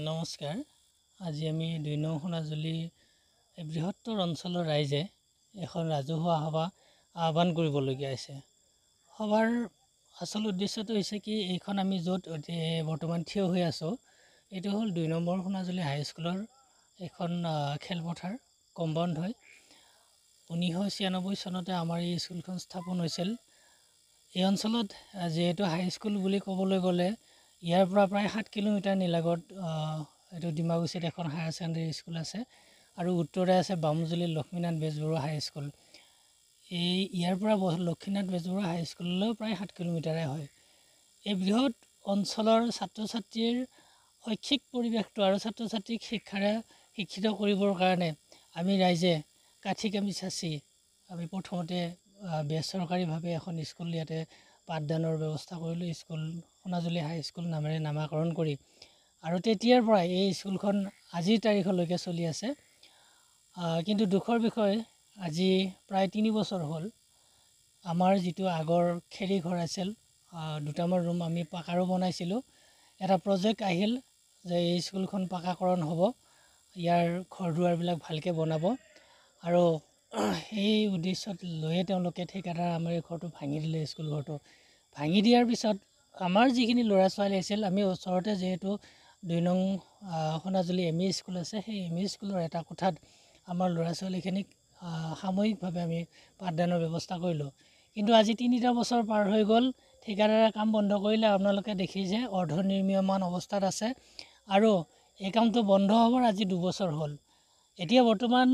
নমস্কাৰ। আজি আমি ২ নং সোণাজুলি বৃহত্তৰ অঞ্চলৰ ৰাইজে এখন ৰাজহুৱা সভা আহ্বান কৰিবলগীয়া হৈছে। সভাৰ আচল উদ্দেশ্যটো হৈছে কি, এইখন আমি য'ত বৰ্তমান থিয় হৈ আছোঁ, এইটো হ'ল ২ নম্বৰ সোণাজুলি হাইস্কুলৰ এখন খেলপথাৰ কম্পাউণ্ড হয়। 1996 চনতে আমাৰ এই স্কুলখন স্থাপন হৈছিল। এই অঞ্চলত যিহেতু হাইস্কুল বুলি ক'বলৈ গ'লে ইয়াৰ পৰা প্ৰায় 7 কিলোমিটাৰ নিলাগত এইটো ডিমাকুছিত এখন হায়াৰ ছেকেণ্ডেৰী স্কুল আছে আৰু উত্তৰে আছে বামুজুলি লক্ষ্মীনাথ বেজবৰুৱা হাইস্কুল। ইয়াৰ পৰা লক্ষ্মীনাথ বেজবৰুৱা হাইস্কুললৈও প্ৰায় 7 কিলোমিটাৰে হয়। এই বৃহৎ অঞ্চলৰ ছাত্ৰ ছাত্ৰীৰ শৈক্ষিক পৰিৱেশটো আৰু ছাত্ৰ ছাত্ৰীক শিক্ষিত কৰিবৰ কাৰণে আমি ৰাইজে কাঠি কামি চাচি আমি প্ৰথমতে বেচৰকাৰীভাৱে এখন স্কুল ইয়াতে পাঠদানৰ ব্যৱস্থা কৰিলোঁ। স্কুল সোণাজুলি হাইস্কুল নামেৰে নামাকৰণ কৰি, আৰু তেতিয়াৰ পৰাই এই স্কুলখন আজিৰ তাৰিখলৈকে চলি আছে। কিন্তু দুখৰ বিষয়, আজি প্ৰায় 3 বছৰ হ'ল আমাৰ যিটো আগৰ খেৰী ঘৰ আছিল, 2টামান ৰুম আমি পাকাৰো বনাইছিলোঁ। এটা প্ৰজেক্ট আহিল যে এই স্কুলখন পাকাকৰণ হ'ব, ইয়াৰ ঘৰ দুৱাৰবিলাক ভালকৈ বনাব, আৰু সেই উদ্দেশ্যত লৈয়ে তেওঁলোকে ঠিকাদাৰ আমাৰ এই ঘৰটো ভাঙি দিলে। স্কুল ঘৰটো ভাঙি দিয়াৰ পিছত আমাৰ যিখিনি ল'ৰা ছোৱালী আছিল, আমি ওচৰতে যিহেতু 2 নং সোণাজুলি এম ই স্কুল আছে, সেই এম ই স্কুলৰ এটা কোঠাত আমাৰ ল'ৰা ছোৱালীখিনিক সাময়িকভাৱে আমি পাঠদানৰ ব্যৱস্থা কৰিলোঁ। কিন্তু আজি 3টা বছৰ পাৰ হৈ গ'ল, ঠিকাদাৰে কাম বন্ধ কৰিলে। আপোনালোকে দেখিছে অৰ্ধনিৰ্মীয়মান অৱস্থাত আছে, আৰু এই কামটো বন্ধ হ'বৰ আজি 2 বছৰ হ'ল। এতিয়া বৰ্তমান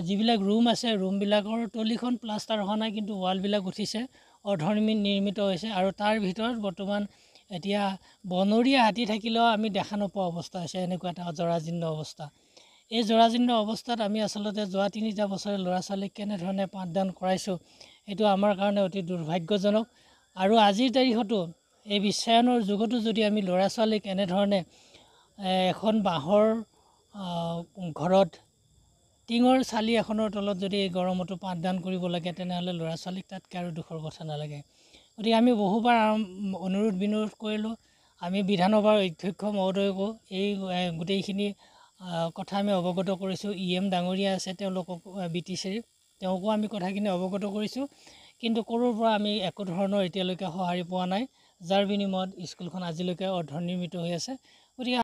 যিবিলাক ৰুম আছে, ৰুমবিলাকৰ তলিখন প্লাষ্টাৰ হোৱা নাই, কিন্তু ৱালবিলাক উঠিছে, অৰ্ধনিৰ্মিত হৈছে, আৰু তাৰ ভিতৰত বৰ্তমান এতিয়া বনৰীয়া হাতী থাকিলেও আমি দেখা নোপোৱা অৱস্থা হৈছে। এনেকুৱা এটা জৰাজীৰ্ণ অৱস্থা। এই জৰাজীৰ্ণ অৱস্থাত আমি আচলতে যোৱা 3টা বছৰে ল'ৰা ছোৱালীক কেনেধৰণে পাঠদান কৰাইছোঁ, এইটো আমাৰ কাৰণে অতি দুৰ্ভাগ্যজনক। আৰু আজিৰ তাৰিখতো এই বিশ্বায়নৰ যুগতো যদি আমি ল'ৰা ছোৱালীক এনেধৰণে এখন বাঁহৰ ঘৰত টিঙৰ চালি এখনৰ তলত যদি এই গৰমতো পাঠদান কৰিব লাগে, তেনেহ'লে ল'ৰা ছোৱালীক তাতকৈ আৰু দুখৰ কথা নালাগে। গতিকে আমি বহুবাৰ অনুৰোধ বিনোধ কৰিলোঁ। আমি বিধানসভাৰ অধ্যক্ষ মহোদয়কো এই গোটেইখিনি কথা আমি অৱগত কৰিছোঁ। EM ডাঙৰীয়া আছে, তেওঁলোকক BTCৰ, তেওঁকো আমি কথাখিনি অৱগত কৰিছোঁ, কিন্তু ক'ৰোৰ পৰা আমি একো ধৰণৰ এতিয়ালৈকে সঁহাৰি পোৱা নাই, যাৰ বিনিময়ত স্কুলখন আজিলৈকে অৰ্ধনিৰ্মিত হৈ আছে। গতিকে